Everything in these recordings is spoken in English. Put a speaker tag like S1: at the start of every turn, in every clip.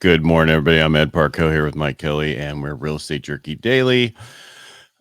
S1: Good morning, everybody. I'm Ed Parcaut here with Mike Kelly, and we're Real Estate Jerky Daily.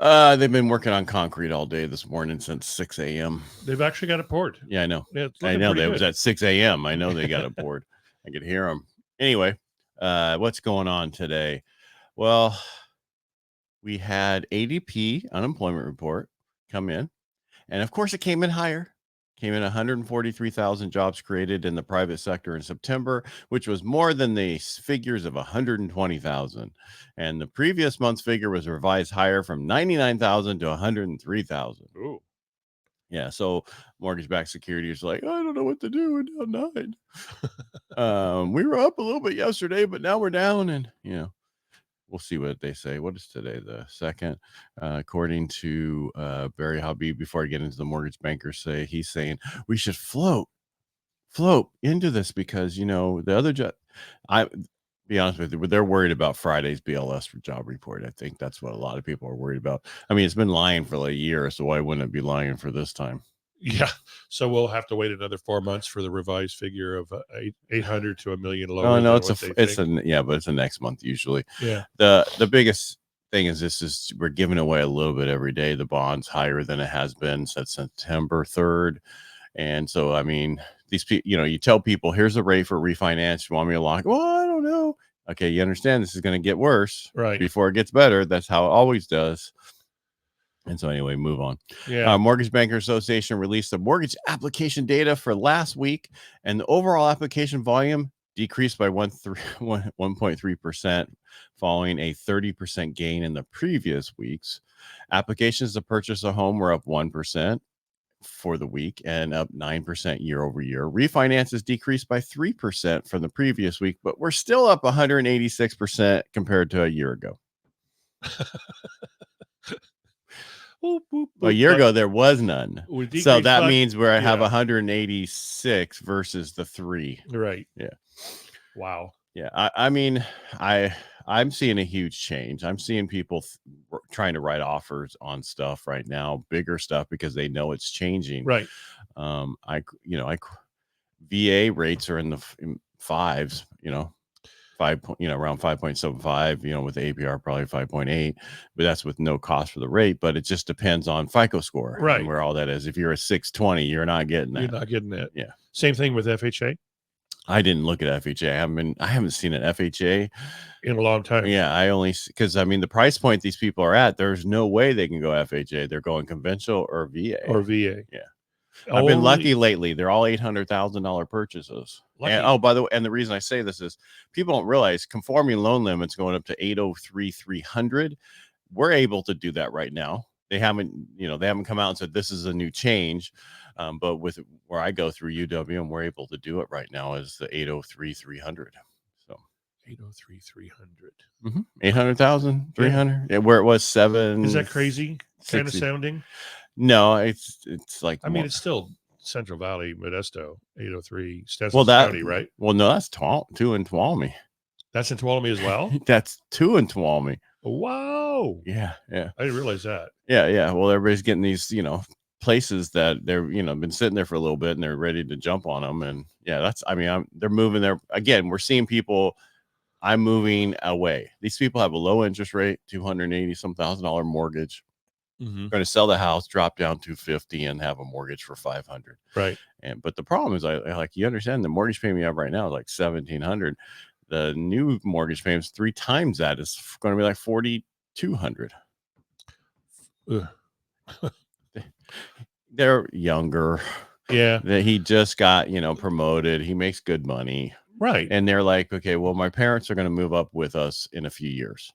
S1: They've been working on concrete all day this morning since 6 a.m.
S2: They've actually got it poured.
S1: Yeah, I know.
S2: Yeah, it's
S1: I
S2: looking
S1: know.
S2: pretty
S1: That
S2: good.
S1: was at 6 a.m. I know they got it poured. I could hear them. Anyway, what's going on today? Well, we had ADP Unemployment Report come in, and of course, it came in higher. Came in 143,000 jobs created in the private sector in September, which was more than the figures of 120,000. And the previous month's figure was revised higher from 99,000 to 103,000.
S2: Ooh.
S1: Yeah, so mortgage-backed securities like, I don't know what to do. We're down 9. We were up a little bit yesterday, but now we're down, and we'll see what they say. What is today? The 2nd. According to Barry Habib, before I get into the mortgage bankers he's saying we should float into this because the other I be honest with you, they're worried about Friday's BLS job report. I think that's what a lot of people are worried about. I mean, it's been lying for like a year, so why wouldn't it be lying for this time?
S2: Yeah. So we'll have to wait another 4 months for the revised figure of 800 to $1 million lower.
S1: Oh no,
S2: but it's
S1: the next month usually.
S2: Yeah.
S1: The biggest thing is we're giving away a little bit every day. The bond's higher than it has been since September 3rd. And so, I mean, these people, you tell people, here's the rate for refinance. You want me to lock? Well, I don't know. Okay, you understand this is going to get worse before it gets better. That's how it always does. And so anyway, move on.
S2: Yeah.
S1: Mortgage Banker Association released the mortgage application data for last week, and the overall application volume decreased by 1.3%, following a 30% gain in the previous weeks. Applications to purchase a home were up 1% for the week and up 9% year over year. Refinances decreased by 3% from the previous week, but we're still up 186% compared to a year ago. A year ago, there was none. So that means we have 186 versus the 3.
S2: Right.
S1: Yeah.
S2: Wow.
S1: Yeah. I mean, I'm seeing a huge change. I'm seeing people trying to write offers on stuff right now, bigger stuff, because they know it's changing.
S2: Right.
S1: VA rates are in the fives, around 5.75, with the APR probably 5.8, but that's with no cost for the rate. But it just depends on FICO score,
S2: right,
S1: and where all that is. If you're a 620, you're not getting that.
S2: You're not getting that.
S1: Yeah.
S2: Same thing with FHA.
S1: I didn't look at FHA. I haven't seen an FHA
S2: in a long time.
S1: Yeah, because the price point these people are at, there's no way they can go FHA. They're going conventional or VA. Yeah. I've been lucky lately. They're all $800,000 purchases. And, by the way, and the reason I say this is people don't realize conforming loan limits going up to 803,300. We're able to do that right now. They haven't come out and said this is a new change. But with where I go through UW, and we're able to do it right now is the 803,300. So
S2: 803,300.
S1: 800,000, 300. Yeah, where it was 7.
S2: Is that crazy? Kind of sounding.
S1: No, it's like.
S2: It's still Central Valley, Modesto, 803 Stetson County, right?
S1: Well, no, that's 2 in Tuolumne.
S2: That's in Tuolumne as well.
S1: That's 2 in Tuolumne.
S2: Wow.
S1: Yeah.
S2: I didn't realize that.
S1: Yeah. Well, everybody's getting these, places that they're, been sitting there for a little bit and they're ready to jump on them. And yeah, they're moving there again. We're seeing people. I'm moving away. These people have a low interest rate, $280,000 mortgage.
S2: Mm-hmm.
S1: Going to sell the house, drop down $250,000 and have a mortgage for $500,000.
S2: Right.
S1: But the problem is, you understand the mortgage payment you have right now is like $1,700. The new mortgage payments 3 times that is going to be like $4,200. They're younger.
S2: Yeah.
S1: He just got promoted. He makes good money.
S2: Right.
S1: And they're like, okay, well, my parents are going to move up with us in a few years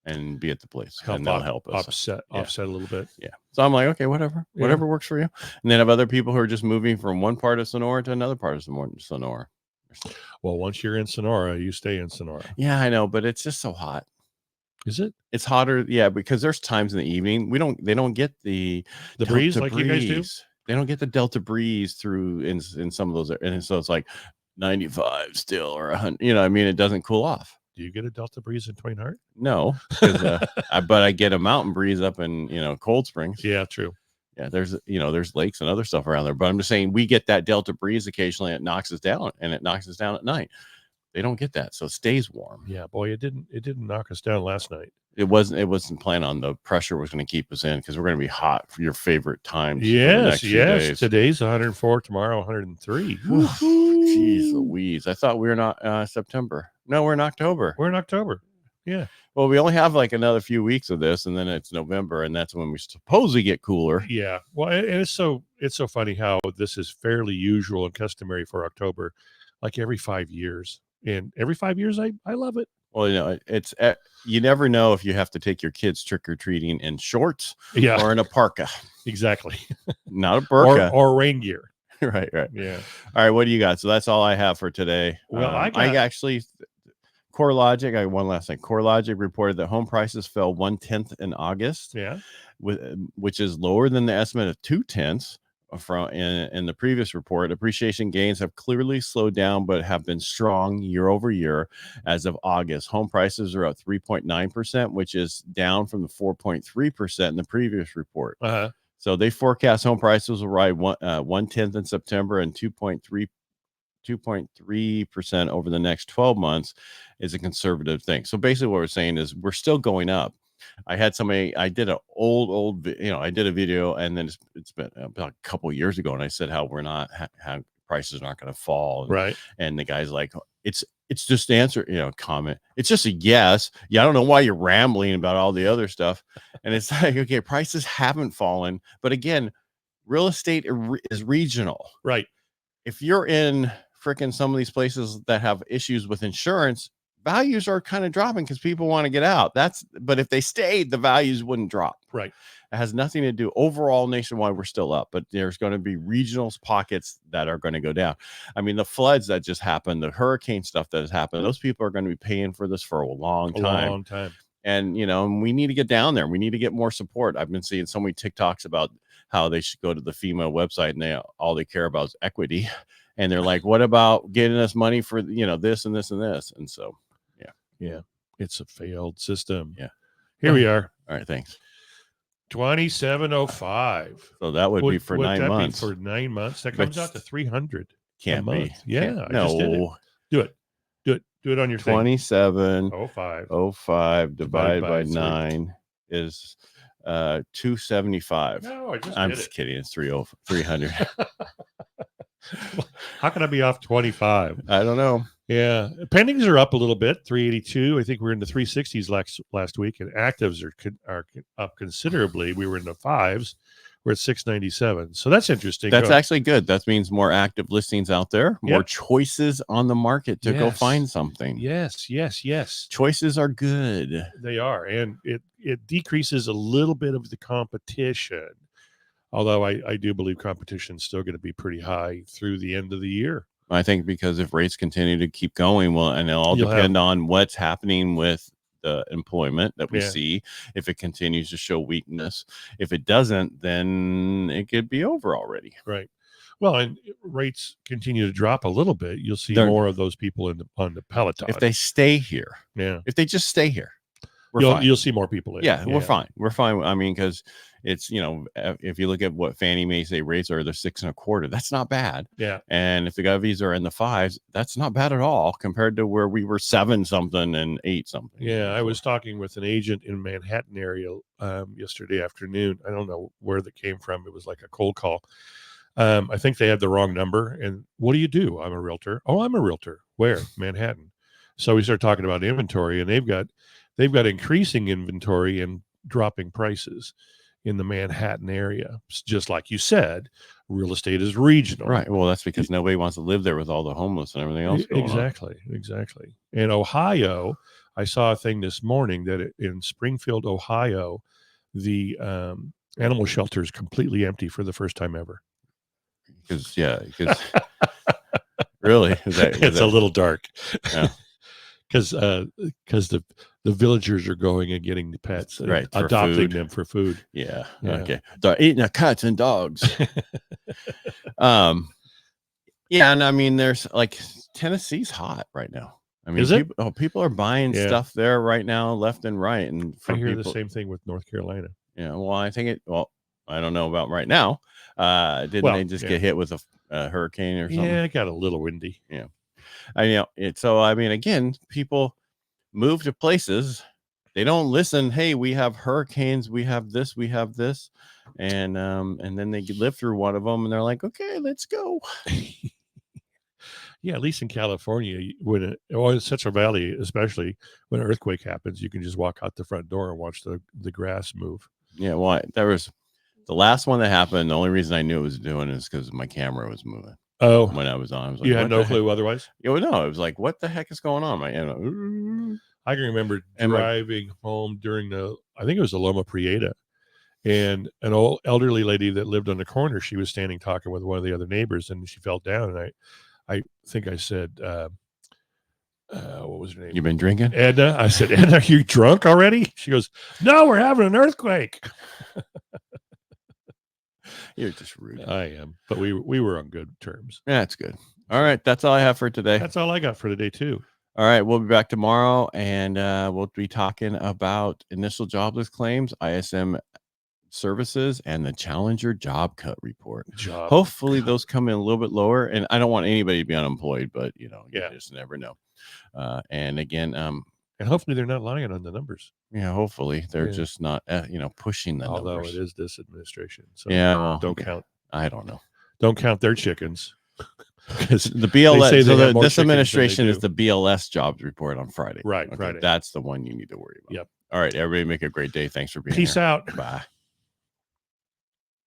S1: and be at the place, and they'll help us
S2: offset a little bit.
S1: Yeah. So I'm like, okay, whatever works for you. And then have other people who are just moving from one part of Sonora to another part of Sonora.
S2: Well, once you're in Sonora, you stay in Sonora.
S1: Yeah, I know, but it's just so hot.
S2: Is it?
S1: It's hotter. Yeah, because there's times in the evening they don't get the
S2: breeze like you guys do.
S1: They don't get the Delta breeze through in some of those, and so it's like 95 still or 100. It doesn't cool off.
S2: Do you get a Delta breeze in Twain Harte?
S1: No, but I get a mountain breeze up in Cold Springs.
S2: Yeah, true.
S1: Yeah, there's lakes and other stuff around there. But I'm just saying we get that Delta breeze occasionally. It knocks us down, and it knocks us down at night. They don't get that, so it stays warm.
S2: Yeah, boy, it didn't knock us down last night.
S1: It wasn't planned on. The pressure was going to keep us in because we're going to be hot for your favorite times. For the next few days.
S2: Today's 104, tomorrow 103.
S1: Jeez Louise! I thought we were not September. No, we're in October.
S2: We're in October. Yeah.
S1: Well, we only have like another few weeks of this, and then it's November, and that's when we supposedly get cooler.
S2: Yeah. Well, and it's so funny how this is fairly usual and customary for October, like every 5 years. And every 5 years, I love it.
S1: Well, it's you never know if you have to take your kids trick-or-treating in shorts or in a parka.
S2: Exactly.
S1: Not a burqa.
S2: Or rain gear.
S1: Right.
S2: Yeah.
S1: All right, what do you got? So that's all I have for today.
S2: Well, I
S1: actually CoreLogic, I got one last thing. CoreLogic reported that home prices fell 1/10 in August.
S2: Yeah.
S1: Which is lower than the estimate of 2/10 from in the previous report. Appreciation gains have clearly slowed down, but have been strong year over year. As of August, home prices are up 3.9%, which is down from the 4.3% in the previous report. So they forecast home prices will rise 1/10 in September and 2.3% over the next 12 months is a conservative thing. So basically what we're saying is we're still going up. I did an old, I did a video, and then it's been about a couple of years ago, and I said how we're not, how prices aren't going to fall.
S2: Right.
S1: And the guy's like, it's just answer, comment. It's just a yes. Yeah. I don't know why you're rambling about all the other stuff. And it's like, okay, prices haven't fallen. But again, real estate is regional.
S2: Right.
S1: If you're in freaking some of these places that have issues with insurance, values are kind of dropping because people want to get out. But if they stayed, the values wouldn't drop.
S2: Right.
S1: It has nothing to do. Overall, nationwide, we're still up, but there's going to be regional pockets that are going to go down. I mean, the floods that just happened, the hurricane stuff that has happened, those people are going to be paying for this for a long time. And, we need to get down there. We need to get more support. I've been seeing so many TikToks about how they should go to the FEMA website, and all they care about is equity. And they're like, what about getting us money for, this and this and this? And so,
S2: yeah, it's a failed system.
S1: Yeah.
S2: Here we are.
S1: All right. Thanks.
S2: 2705.
S1: So that would be for 9 months.
S2: For 9 months. That comes out to 300.
S1: Can't be.
S2: Yeah.
S1: No.
S2: I just did it. Do it on your
S1: 2705 divided by 9 is 275.
S2: No,
S1: I'm just kidding. It's 300.
S2: How can I be off 25?
S1: I don't know.
S2: Yeah, pendings are up a little bit, 382. I think we're in the 360s last week, and actives are up considerably. We were in the 5s. We're at 697. So that's interesting.
S1: That's actually good. That means more active listings out there, more choices on the market to go find something.
S2: Yes.
S1: Choices are good.
S2: They are, and it decreases a little bit of the competition. Although I do believe competition is still going to be pretty high through the end of the year.
S1: I think because if rates continue to keep going, and it'll all depend on what's happening with the employment that we see. If it continues to show weakness, if it doesn't, then it could be over already.
S2: Right. Well, and rates continue to drop a little bit, you'll see more of those people on the peloton.
S1: If they stay here.
S2: Yeah.
S1: If they just stay here.
S2: You'll see more people in.
S1: Yeah, we're fine. We're fine. I mean, because it's, if you look at what Fannie Mae say rates are, they're 6.25. That's not bad.
S2: Yeah.
S1: And if the govies are in the 5s, that's not bad at all compared to where we were 7 something and 8 something.
S2: Yeah. I was talking with an agent in Manhattan area yesterday afternoon. I don't know where that came from. It was like a cold call. I think they had the wrong number. And what do you do? I'm a realtor. Oh, I'm a realtor. Where? Manhattan. So we started talking about inventory, and they've got increasing inventory and dropping prices in the Manhattan area. Just like you said, real estate is regional.
S1: Right. Well, that's because nobody wants to live there with all the homeless and everything else going on.
S2: Exactly. In Ohio, I saw a thing this morning that in Springfield, Ohio, the animal shelter is completely empty for the first time ever.
S1: Because really?
S2: It's a little dark.
S1: Yeah.
S2: Because the villagers are going and getting the pets,
S1: right?
S2: Adopting them for food.
S1: Yeah. Okay. They're eating the cats and dogs. Yeah, and I mean, there's like Tennessee's hot right now. I mean,
S2: is it?
S1: People are buying stuff there right now, left and right, and
S2: I hear the same thing with North Carolina.
S1: Yeah. Well, I think I don't know about right now. Didn't they just get hit with a hurricane or something?
S2: Yeah, it got a little windy.
S1: Yeah. So I mean, again, people move to places. They don't listen. Hey, we have hurricanes. We have this. And then they live through one of them, and they're like, okay, let's go.
S2: Yeah, at least in California, when in Central Valley, especially when an earthquake happens, you can just walk out the front door and watch the grass move.
S1: Yeah, well, there was the last one that happened. The only reason I knew it was doing is because my camera was moving.
S2: Oh,
S1: when I was on, I was like,
S2: you had no clue otherwise?
S1: No, it was like, what the heck is going on?
S2: I can remember driving home during I think it was the Loma Prieta, and an old elderly lady that lived on the corner, she was standing talking with one of the other neighbors, and she fell down, and I think I said, what was her name?
S1: You been drinking?
S2: Edna. I said, Edna, are you drunk already? She goes, no, we're having an earthquake.
S1: You're just rude.
S2: I am, but we were on good terms.
S1: Yeah, that's good. All right, that's all I have for today.
S2: That's all I got for today too.
S1: All right, we'll be back tomorrow, and we'll be talking about initial jobless claims, ISM services, and the Challenger job cut report. Hopefully those come in a little bit lower, and I don't want anybody to be unemployed, but you just never know. And again,
S2: and hopefully they're not lying on the numbers.
S1: Yeah, hopefully they're just not, pushing the
S2: Although
S1: numbers.
S2: It is this administration, so don't count.
S1: I don't know.
S2: Don't count their chickens.
S1: Because the BLS, so this administration is the BLS jobs report on Friday.
S2: Right, Friday.
S1: That's the one you need to worry about.
S2: Yep.
S1: All right, everybody, make a great day. Thanks for being here.
S2: Peace out.
S1: Bye.